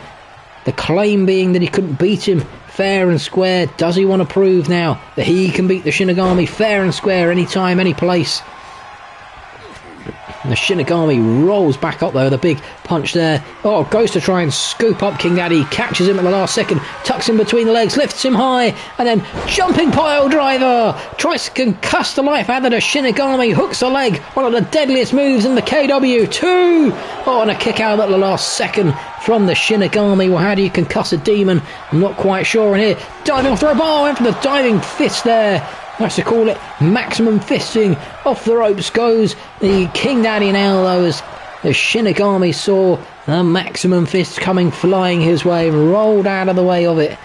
the claim being that he couldn't beat him fair and square. Does he want to prove now that he can beat the Shinigami fair and square anytime, any place? And the Shinigami rolls back up though, the big punch there. Oh, goes to try and scoop up King Daddy, catches him at the last second, tucks him between the legs, lifts him high, and then jumping pile driver, tries to concuss the life out of the Shinigami, hooks a leg, one of the deadliest moves in the KEW. 2! Oh, and a kick out at the last second from the Shinigami. Well, how do you concuss a demon? I'm not quite sure. And here, diving off the rope, oh, went for the diving fist there. That's to call it maximum fisting. Off the ropes goes the King Daddy now though, as the Shinigami saw the maximum fist coming flying his way, rolled out of the way of it.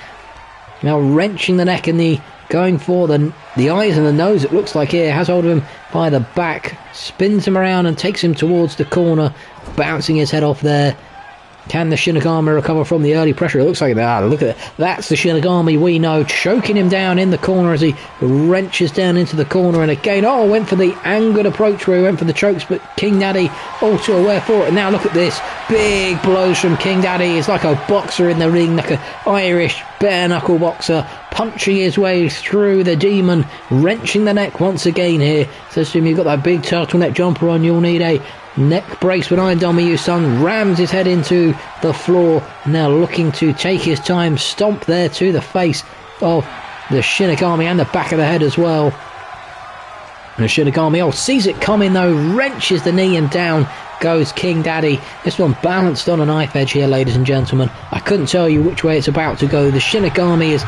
Now wrenching the neck and the going for the eyes and the nose, it looks like here, has hold of him by the back, spins him around and takes him towards the corner, bouncing his head off there. Can the Shinigami recover from the early pressure? It looks like that. Look at it. That's the Shinigami we know, choking him down in the corner as he wrenches down into the corner. And again, oh, went for the angled approach where he went for the chokes, but King Daddy also aware for it. And now look at this. Big blows from King Daddy. He's like a boxer in the ring, like an Irish bare-knuckle boxer, punching his way through the demon, wrenching the neck once again here. Says to him, you've got that big turtleneck jumper on, you'll need a neck brace with Iron Dummy, you son. Rams his head into the floor, now looking to take his time, stomp there to the face of the Shinigami and the back of the head as well. And the Shinigami sees it coming though, wrenches the knee and down goes King Daddy. This one balanced on a knife edge here, ladies and gentlemen. I couldn't tell you which way it's about to go. The Shinigami is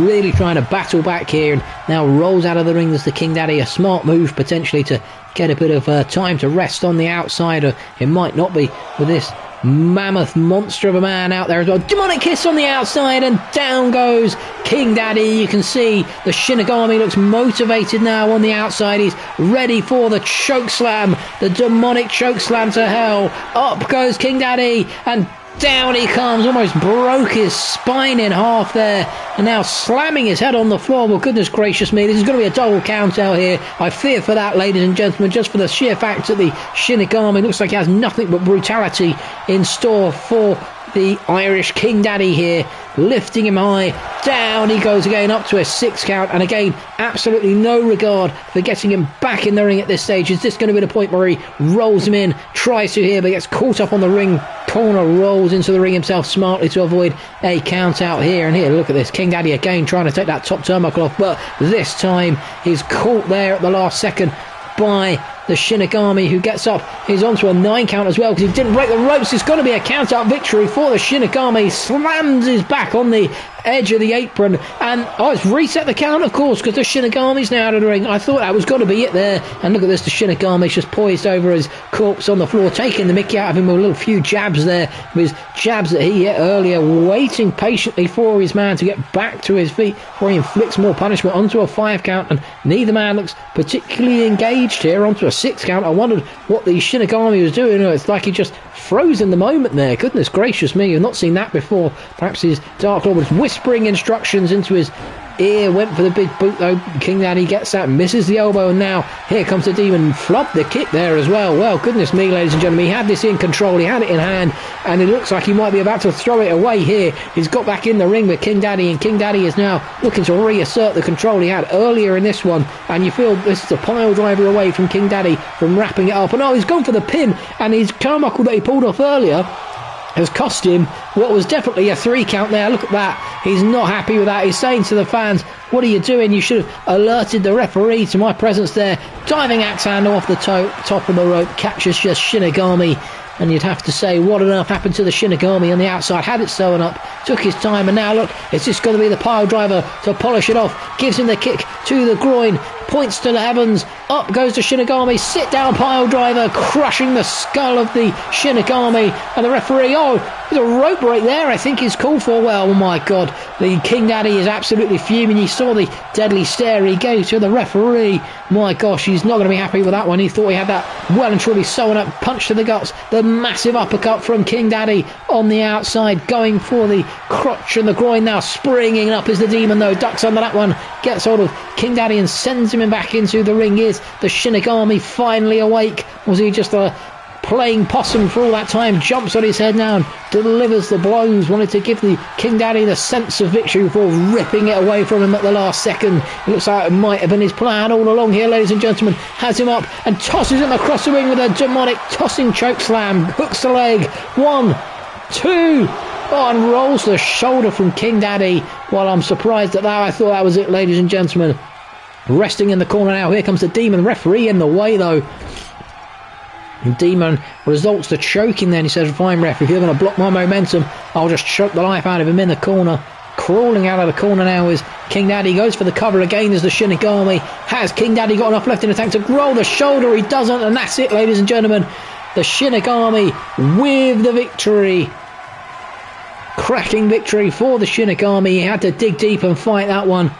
really trying to battle back here and now rolls out of the ring as the King Daddy. A smart move potentially to get a bit of time to rest on the outside. It might not be with this mammoth monster of a man out there as well. Demonic kiss on the outside and down goes King Daddy. You can see the Shinigami looks motivated now on the outside. He's ready for the choke slam, the demonic choke slam to hell. Up goes King Daddy and down he comes, almost broke his spine in half there, and now slamming his head on the floor. Well, goodness gracious me, this is going to be a double count out here. I fear for that, ladies and gentlemen, just for the sheer fact that the Shinigami looks like he has nothing but brutality in store for the Irish King Daddy here, lifting him high. Down he goes again, up to a 6 count, and again, absolutely no regard for getting him back in the ring at this stage. Is this going to be the point where he rolls him in, tries to here, but gets caught up on the ring corner, rolls into the ring himself smartly to avoid a count out here. And here, look at this, King Daddy again trying to take that top turnbuckle off, but this time he's caught there at the last second by the Shinigami, who gets up. He's onto a 9 count as well because he didn't break the ropes. It's going to be a count out victory for the Shinigami. Slams his back on the edge of the apron, and it's reset the count, of course, because the Shinigami's now out of the ring. I thought that was going to be it there, and look at this, the Shinigami's just poised over his corpse on the floor, taking the mickey out of him with a little few jabs there, with his jabs that he hit earlier, waiting patiently for his man to get back to his feet before he inflicts more punishment onto a 5 count, and neither man looks particularly engaged here. Onto a 6 count. I wondered what the Shinigami was doing. It's like he just froze in the moment there. Goodness gracious me, I've not seen that before. Perhaps his Dark Lord was whispering instructions into his ear, went for the big boot though. King Daddy gets that, misses the elbow, and now here comes the Demon. Flopped the kick there as well. Well, goodness me, ladies and gentlemen, he had this in control, he had it in hand, and it looks like he might be about to throw it away here. He's got back in the ring with King Daddy, and King Daddy is now looking to reassert the control he had earlier in this one, and you feel this is a pile driver away from King Daddy from wrapping it up. And oh, he's gone for the pin, and his turnbuckle that he pulled off earlier has cost him what was definitely a 3 count there. Look at that. He's not happy with that. He's saying to the fans, what are you doing? You should have alerted the referee to my presence there. Diving axe handle off the top of the rope. Catches just Shinigami. And you'd have to say, what on earth happened to the Shinigami on the outside? Had it sewn up, took his time, and now look, it's just going to be the pile driver to polish it off. Gives him the kick to the groin, points to the heavens, up goes the Shinigami, sit down pile driver, crushing the skull of the Shinigami, and the referee, oh, there's a rope break there, I think is called for. Well, oh my God, the King Daddy is absolutely fuming. You saw the deadly stare he gave to the referee. My gosh, he's not going to be happy with that one. He thought he had that well and truly sewn up, punch to the guts, the massive uppercut from King Daddy on the outside, going for the crotch and the groin now, springing up is the Demon though, ducks under that one, gets hold of King Daddy and sends him back into the ring. Is the Shinigami finally awake? Was he just a playing possum for all that time? Jumps on his head now and delivers the blows. Wanted to give the King Daddy the sense of victory before ripping it away from him at the last second. It looks like it might have been his plan all along here, ladies and gentlemen. Has him up and tosses him across the ring with a demonic tossing choke slam. Hooks the leg. 1, 2. Oh, and rolls the shoulder from King Daddy. Well, I'm surprised at that. I thought that was it, ladies and gentlemen. Resting in the corner now. Here comes the Demon. Referee in the way though. And Demon results to choking then. He says, fine ref, if you're going to block my momentum, I'll just choke the life out of him in the corner. Crawling out of the corner now is King Daddy. Goes for the cover again as the Shinigami. Has King Daddy got enough left in the tank to roll the shoulder? He doesn't, and that's it, ladies and gentlemen. The Shinigami with the victory. Cracking victory for the Shinigami. He had to dig deep and fight that one.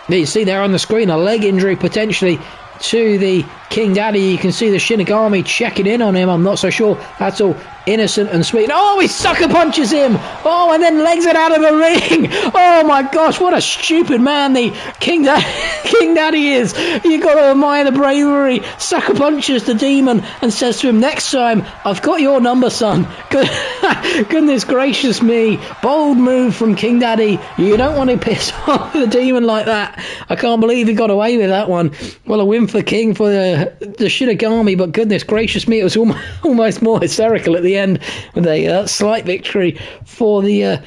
You see there on the screen a leg injury potentially to the King Daddy. You can see the Shinigami checking in on him. I'm not so sure that's all innocent and sweet. Oh, he sucker punches him. Oh, and then legs it out of the ring. Oh my gosh, what a stupid man the King Daddy is. You got to admire the bravery. Sucker punches the Demon and says to him, next time I've got your number, son. Goodness gracious me. Bold move from King Daddy. You don't want to piss off the Demon like that. I can't believe he got away with that one. Well, a win for King for the Shinigami, but goodness gracious me, it was almost more hysterical at the end with a slight victory for the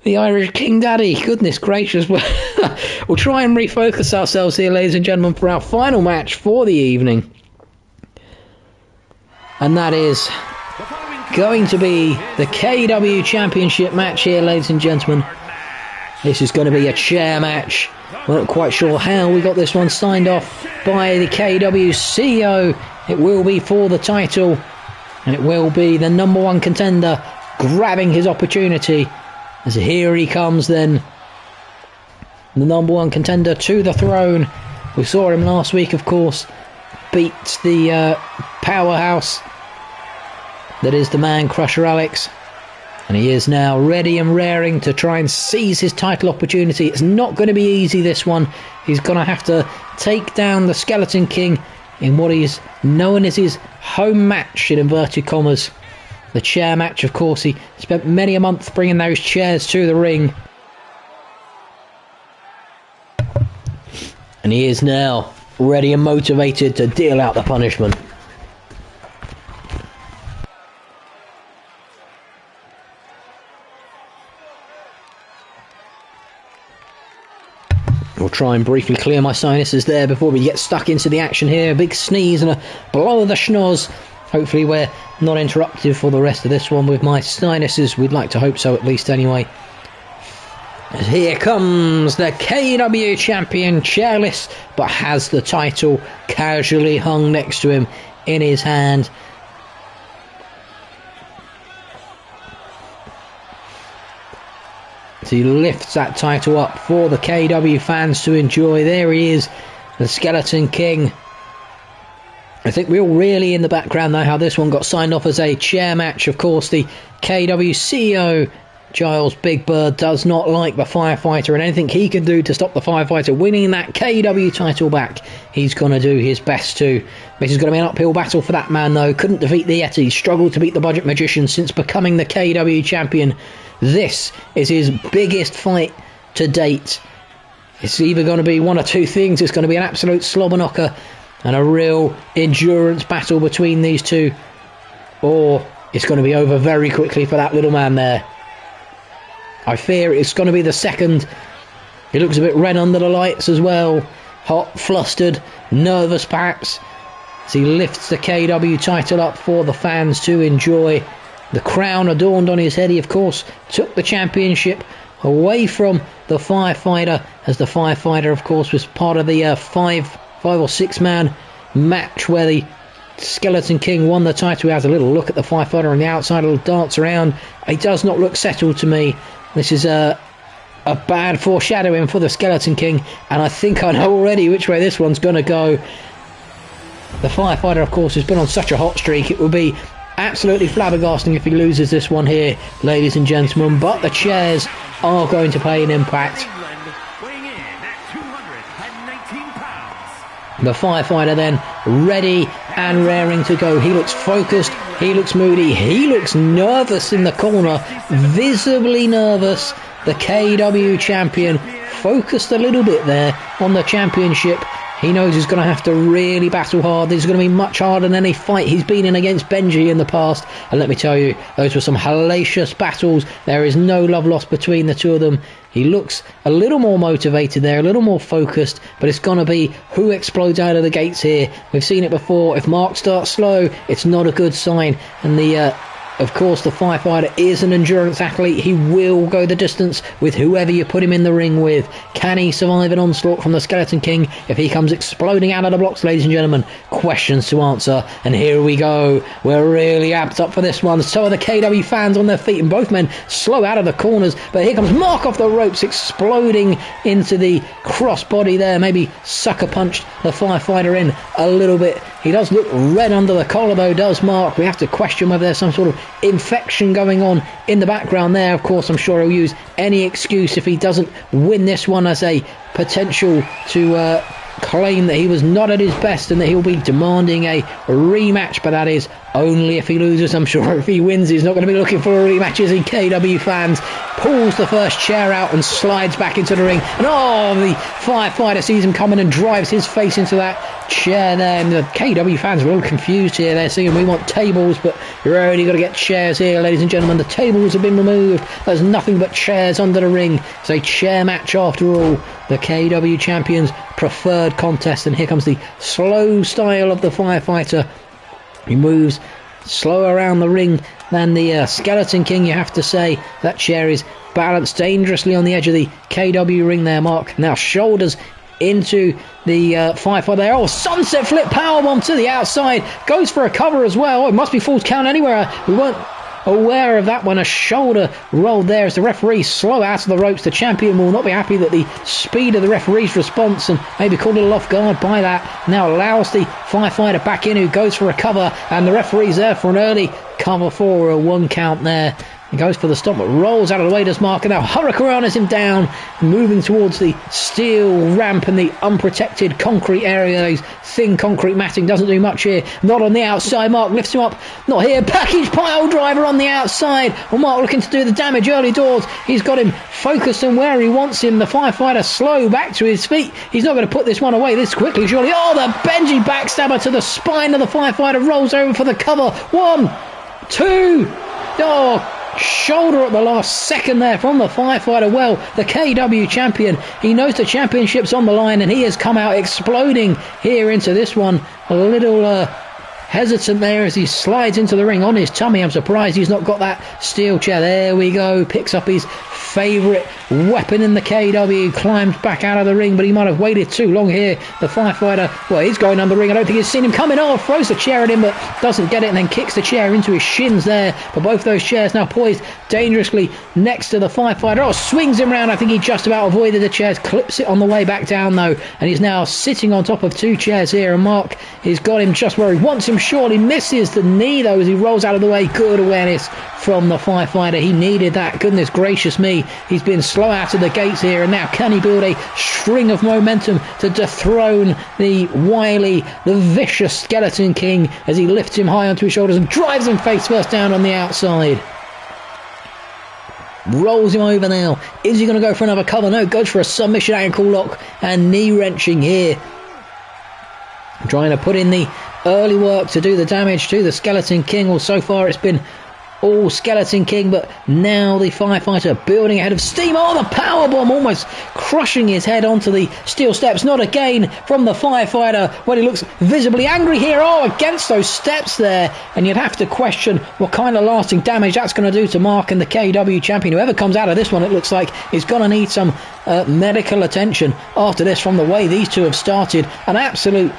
Irish King Daddy. Goodness gracious. We'll try and refocus ourselves here, ladies and gentlemen, for our final match for the evening, and that is going to be the KEW Championship match here, ladies and gentlemen. This is going to be a chair match. We're not quite sure how we got this one signed off by the KEW CEO. It will be for the title, and it will be the number one contender grabbing his opportunity, as here he comes then, the number one contender to the throne. We saw him last week, of course, beat the powerhouse that is the Man Crusher Alex, and he is now ready and raring to try and seize his title opportunity. It's not going to be easy, this one. He's going to have to take down the Skeleton King in what is known as his home match, in inverted commas. The chair match, of course. He spent many a month bringing those chairs to the ring, and he is now ready and motivated to deal out the punishment. We'll try and briefly clear my sinuses there before we get stuck into the action here. A big sneeze and a blow of the schnoz. Hopefully we're not interrupted for the rest of this one with my sinuses. We'd like to hope so, at least anyway. Here comes the KEW champion, chairless, but has the title casually hung next to him in his hand. So he lifts that title up for the KEW fans to enjoy. There he is, the Skeleton King. I think we're all really in the background know how this one got signed off as a chair match. Of course, the KEW CEO Giles Big Bird does not like the Firefighter, and anything he can do to stop the Firefighter winning that KEW title back, he's going to do his best to. This is going to be an uphill battle for that man, though. Couldn't defeat the Yeti, struggled to beat the Budget Magician since becoming the KEW champion. This is his biggest fight to date. It's either going to be one or two things. It's going to be an absolute slobber knocker and a real endurance battle between these two, or it's going to be over very quickly for that little man there. I fear it's going to be the second. He looks a bit red under the lights as well. Hot, flustered, nervous perhaps, as he lifts the KEW title up for the fans to enjoy. The crown adorned on his head. He, of course, took the championship away from the Firefighter, as the Firefighter, of course, was part of the five or six man match where the Skeleton King won the title. He has a little look at the Firefighter on the outside, a little dance around. He does not look settled to me. This is a bad foreshadowing for the Skeleton King, and I think I know already which way this one's going to go. The Firefighter, of course, has been on such a hot streak. It would be absolutely flabbergasting if he loses this one here, ladies and gentlemen, but the chairs are going to play an impact. The Firefighter then ready and raring to go. He looks focused, he looks moody, he looks nervous in the corner, visibly nervous. The KEW champion focused a little bit there on the championship. He knows he's going to have to really battle hard. This is going to be much harder than any fight he's been in against Benji in the past. And let me tell you, those were some hellacious battles. There is no love lost between the two of them. He looks a little more motivated there, a little more focused, but it's going to be who explodes out of the gates here. We've seen it before. If Mark starts slow, it's not a good sign. And of course, the Firefighter is an endurance athlete. He will go the distance with whoever you put him in the ring with. Can he survive an onslaught from the Skeleton King if he comes exploding out of the blocks, ladies and gentlemen? Questions to answer. And here we go. We're really amped up for this one. So are the KEW fans on their feet, and both men slow out of the corners. But here comes Mark off the ropes, exploding into the crossbody there. Maybe sucker punched the Firefighter in a little bit. He does look red under the collar, though, does Mark. We have to question whether there's some sort of infection going on in the background there. Of course, I'm sure he'll use any excuse if he doesn't win this one as a potential to claim that he was not at his best and that he'll be demanding a rematch, but that is only if he loses. I'm sure if he wins, he's not going to be looking for a rematch, is he? KEW fans. Pulls the first chair out and slides back into the ring, and the Firefighter sees him coming and drives his face into that chair there. And the KEW fans are all confused here. They're saying we want tables, but you're only got to get chairs here, ladies and gentlemen. The tables have been removed. There's nothing but chairs under the ring. It's a chair match after all. The KEW champions preferred contest, and here comes the slow style of the Firefighter. He moves slower around the ring than the Skeleton King, you have to say. That chair is balanced dangerously on the edge of the KEW ring there, Mark. Now shoulders into the Firefighter there. Oh, sunset flip powerbomb to the outside. Goes for a cover as well. It must be false count anywhere. We weren't aware of that one. A shoulder roll there as the referee slow out of the ropes. The champion will not be happy that the speed of the referee's response, and maybe caught a little off guard by that. Now allows the Firefighter back in, who goes for a cover, and the referee's there for an early cover for a 1 count there. He goes for the stop, but rolls out of the way, does Mark, and now Hurricanrana's him down, moving towards the steel ramp and the unprotected concrete area. Those thin concrete matting doesn't do much here. Not on the outside. Mark lifts him up. Not here. Package pile driver on the outside. Well, Mark looking to do the damage early doors. He's got him focused on where he wants him. The Firefighter slow back to his feet. He's not going to put this one away this quickly, surely. Oh, the Benji backstabber to the spine of the Firefighter. Rolls over for the cover. 1, 2. Oh, shoulder at the last second there from the Firefighter. Well, the KEW champion, he knows the championship's on the line, and he has come out exploding here into this one. A little hesitant there as he slides into the ring on his tummy. I'm surprised he's not got that steel chair. There we go. Picks up his favourite weapon in the KEW, climbs back out of the ring, but he might have waited too long here. The firefighter, well, he's going under the ring. I don't think he's seen him coming off. Throws the chair at him, but doesn't get it, and then kicks the chair into his shins there. But both those chairs now poised dangerously next to the firefighter. Oh, swings him round. I think he just about avoided the chairs, clips it on the way back down though, and he's now sitting on top of two chairs here, and Mark has got him just where he wants him. Surely misses the knee though as he rolls out of the way. Good awareness from the firefighter. He needed that. Goodness gracious me, he's been slow out of the gates here, and now can he build a string of momentum to dethrone the wily, the vicious Skeleton King as he lifts him high onto his shoulders and drives him face first down on the outside. Rolls him over now. Is he going to go for another cover? No, goes for a submission ankle lock and knee wrenching here. Trying to put in the early work to do the damage to the Skeleton King. Well, so far it's been all Skeleton King, but now the firefighter building ahead of steam. Oh, the powerbomb almost crushing his head onto the steel steps. Not again from the firefighter when he looks visibly angry here. Oh, against those steps there, and you'd have to question what kind of lasting damage that's going to do to Mark and the KEW champion. Whoever comes out of this one, it looks like is going to need some medical attention after this, from the way these two have started. An absolute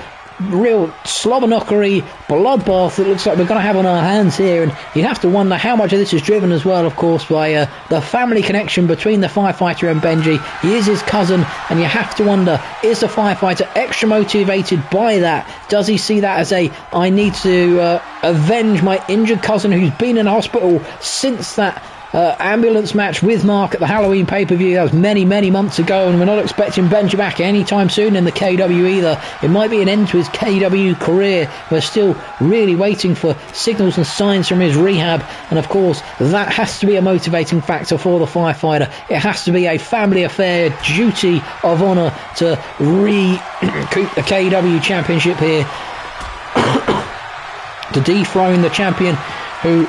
real slobber-knockery bloodbath it looks like we're going to have on our hands here, and you have to wonder how much of this is driven as well, of course, by the family connection between the firefighter and Benji. He is his cousin, and you have to wonder, is the firefighter extra motivated by that? Does he see that as I need to avenge my injured cousin who's been in hospital since that ambulance match with Mark at the Halloween pay-per-view? That was many months ago, and we're not expecting Benji back anytime soon in the KW either. It might be an end to his KW career. We're still really waiting for signals and signs from his rehab, and of course that has to be a motivating factor for the firefighter. It has to be a family affair, duty of honour to recoup the KW championship here, to dethrone the champion who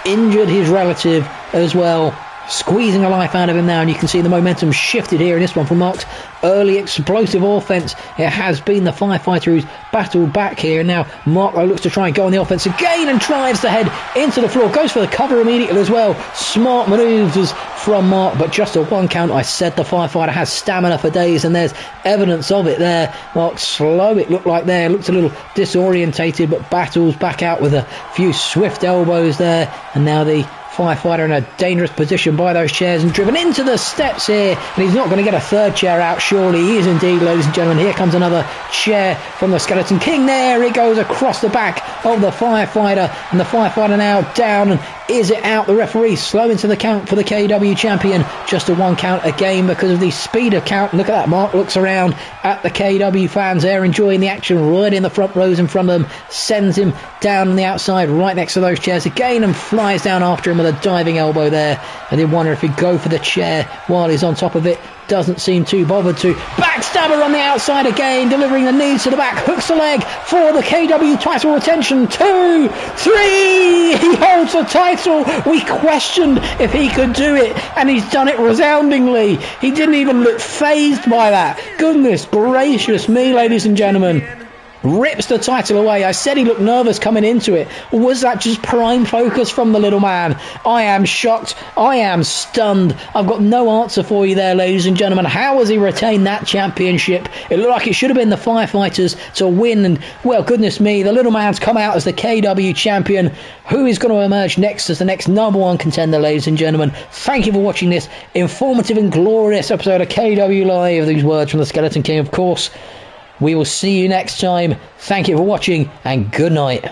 injured his relative as well, squeezing the life out of him now, and you can see the momentum shifted here in this one from Mark's early explosive offense. It has been the firefighter who's battled back here, and now Mark looks to try and go on the offense again and drives the head into the floor, goes for the cover immediately as well. Smart manoeuvres from Mark, but just a one count. I said the firefighter has stamina for days, and there's evidence of it there. Mark slow, it looked like there, looked a little disorientated, but battles back out with a few swift elbows there, and now the firefighter in a dangerous position by those chairs and driven into the steps here, and he's not going to get a third chair out, surely. He is indeed, ladies and gentlemen. Here comes another chair from the Skeleton King. There it goes across the back of the firefighter, and the firefighter now down, and is it out? The referee slow into the count for the KW champion. Just a one count again because of the speed of count. Look at that. Mark looks around at the KW fans there, enjoying the action right in the front rows in front of them, sends him down on the outside right next to those chairs again, and flies down after him with a diving elbow there. I did wonder if he'd go for the chair while he's on top of it. Doesn't seem too bothered to. Backstabber on the outside again, delivering the knees to the back, hooks the leg for the KW title retention. 2, 3, he holds the title. We questioned if he could do it, and he's done it resoundingly. He didn't even look fazed by that. Goodness gracious me, ladies and gentlemen. Rips the title away. I said he looked nervous coming into it. Was that just prime focus from the little man? I am shocked. I am stunned. I've got no answer for you there, ladies and gentlemen. How has he retained that championship? It looked like it should have been the firefighters to win, and well, goodness me, the little man's come out as the KW champion. Who is going to emerge next as the next number one contender, ladies and gentlemen? Thank you for watching this informative and glorious episode of KW Live. These words from the Skeleton King, of course. We will see you next time. Thank you for watching, and good night.